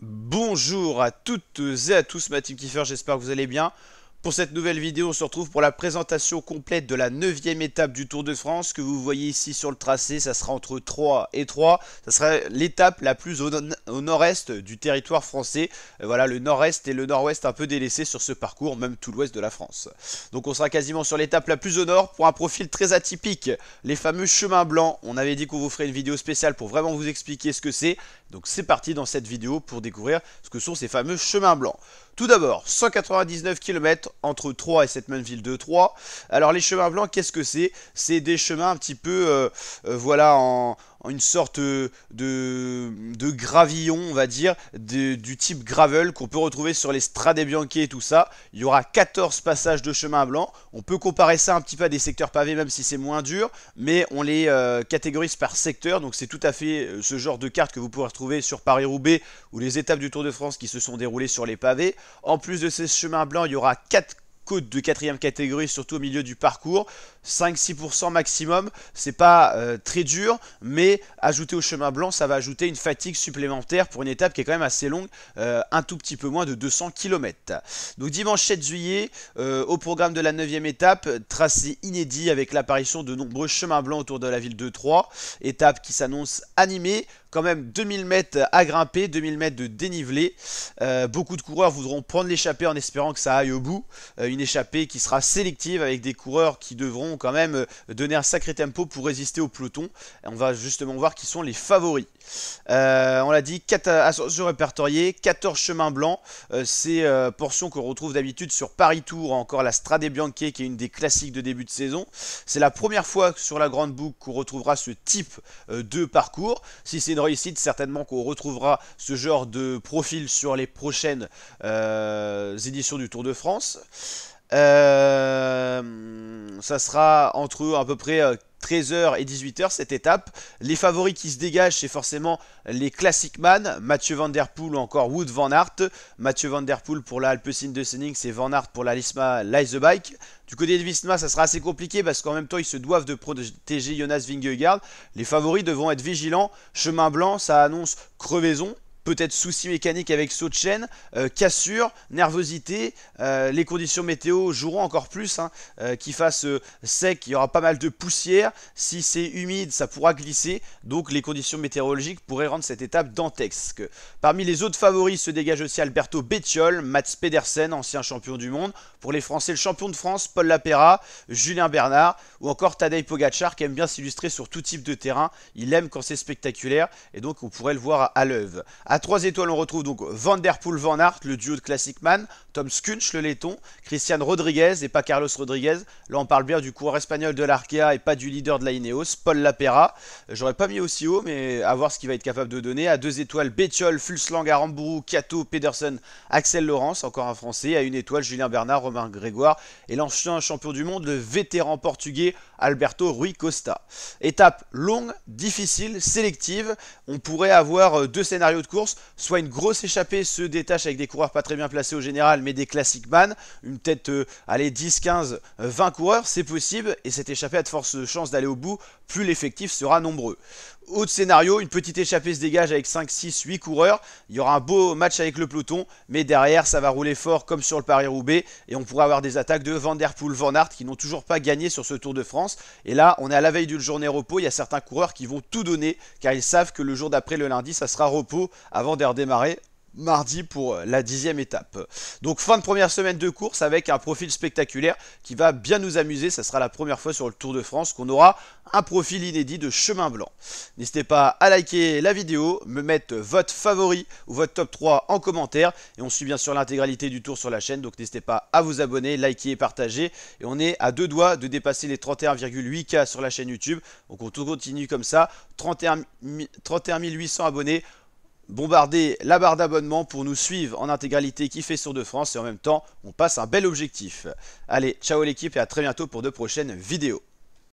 Bonjour à toutes et à tous, ma team Kiefer, j'espère que vous allez bien. Pour cette nouvelle vidéo, on se retrouve pour la présentation complète de la 9e étape du Tour de France que vous voyez ici sur le tracé. Ça sera entre 3 et 3. Ça sera l'étape la plus au nord-est du territoire français. Voilà, le nord-est et le nord-ouest un peu délaissés sur ce parcours, même tout l'ouest de la France. Donc on sera quasiment sur l'étape la plus au nord pour un profil très atypique. Les fameux chemins blancs. On avait dit qu'on vous ferait une vidéo spéciale pour vraiment vous expliquer ce que c'est. Donc c'est parti dans cette vidéo pour découvrir ce que sont ces fameux chemins blancs. Tout d'abord, 199 km entre Troyes et cette même ville de Troyes. Alors les chemins blancs, qu'est-ce que c'est? C'est des chemins un petit peu, voilà, en une sorte de gravillon, on va dire, du type gravel qu'on peut retrouver sur les Strade Bianche et tout ça. Il y aura 14 passages de chemins blancs. On peut comparer ça un petit peu à des secteurs pavés, même si c'est moins dur, mais on les catégorise par secteur. Donc c'est tout à fait ce genre de carte que vous pourrez retrouver sur Paris-Roubaix ou les étapes du Tour de France qui se sont déroulées sur les pavés. En plus de ces chemins blancs, il y aura 4 côtes de 4e catégorie, surtout au milieu du parcours, 5-6% maximum, c'est pas très dur, mais ajouter au chemin blanc, ça va ajouter une fatigue supplémentaire pour une étape qui est quand même assez longue, un tout petit peu moins de 200 km. Donc dimanche 7 juillet, au programme de la 9e étape, tracé inédit avec l'apparition de nombreux chemins blancs autour de la ville de Troyes, étape qui s'annonce animée, quand même 2000 mètres à grimper, 2000 mètres de dénivelé. Beaucoup de coureurs voudront prendre l'échappée en espérant que ça aille au bout. Une échappée qui sera sélective avec des coureurs qui devront quand même donner un sacré tempo pour résister au peloton. Et on va justement voir qui sont les favoris. On l'a dit, 4 ascensions répertoriées, 14 chemins blancs. Ces portions qu'on retrouve d'habitude sur Paris-Tours, encore la Strade Bianche qui est une des classiques de début de saison. C'est la première fois sur la grande boucle qu'on retrouvera ce type de parcours. Si c'est une réussite, certainement qu'on retrouvera ce genre de profil sur les prochaines éditions du Tour de France. Ça sera entre à peu près 13h et 18h cette étape. Les favoris qui se dégagent, c'est forcément les Classic Man, Mathieu Van Der Poel ou encore Wout Van Aert. Mathieu Van Der Poel pour la Alpecin de Senning, c'est Van Aert pour la Lisma Light the Bike. Du côté de Visma, ça sera assez compliqué parce qu'en même temps, ils se doivent de protéger Jonas Vingegaard. Les favoris devront être vigilants. Chemin blanc, ça annonce crevaison. Peut-être soucis mécaniques avec saut de chaîne, cassure, nervosité, les conditions météo joueront encore plus, hein, qu'il fasse sec, il y aura pas mal de poussière, si c'est humide ça pourra glisser, donc les conditions météorologiques pourraient rendre cette étape dantesque. Parmi les autres favoris se dégage aussi Alberto Bettiol, Mats Pedersen, ancien champion du monde, pour les Français le champion de France, Paul Lapera, Julien Bernard, ou encore Tadej Pogacar qui aime bien s'illustrer sur tout type de terrain, il aime quand c'est spectaculaire, et donc on pourrait le voir à l'œuvre. À 3 étoiles, on retrouve donc Van Der Poel Van Aert, le duo de Classic Man, Tom Skünch, le laiton, Christian Rodriguez et pas Carlos Rodriguez. Là, on parle bien du coureur espagnol de l'Arkea et pas du leader de la Ineos, Paul Lapera. J'aurais pas mis aussi haut, mais à voir ce qu'il va être capable de donner. À 2 étoiles, Bettiol, Fulslang, Aramburu, Kato, Pedersen, Axel Laurence, encore un Français. À 1 étoile, Julien Bernard, Romain Grégoire et l'ancien champion du monde, le vétéran portugais Alberto Rui Costa. Étape longue, difficile, sélective. On pourrait avoir 2 scénarios de course. Soit une grosse échappée se détache avec des coureurs pas très bien placés au général, mais des classic man, une tête, allez, 10, 15, 20 coureurs, c'est possible, et cette échappée a de fortes chances d'aller au bout, plus l'effectif sera nombreux. Autre scénario, une petite échappée se dégage avec 5, 6, 8 coureurs, il y aura un beau match avec le peloton, mais derrière ça va rouler fort comme sur le Paris-Roubaix, et on pourra avoir des attaques de Van Der Poel, Van Aert qui n'ont toujours pas gagné sur ce Tour de France, et là on est à la veille d'une journée repos, il y a certains coureurs qui vont tout donner, car ils savent que le jour d'après, le lundi, ça sera repos avant de redémarrer mardi pour la 10e étape. Donc fin de première semaine de course avec un profil spectaculaire qui va bien nous amuser. Ça sera la première fois sur le Tour de France qu'on aura un profil inédit de chemin blanc. N'hésitez pas à liker la vidéo, me mettre votre favori ou votre top 3 en commentaire, et on suit bien sûr l'intégralité du tour sur la chaîne, donc n'hésitez pas à vous abonner, liker et partager, et on est à 2 doigts de dépasser les 31,8K sur la chaîne YouTube, donc on continue comme ça, 31 800 abonnés. Bombardez la barre d'abonnement pour nous suivre en intégralité qui fait Tour de France, et en même temps on passe un bel objectif. Allez, ciao l'équipe et à très bientôt pour de prochaines vidéos.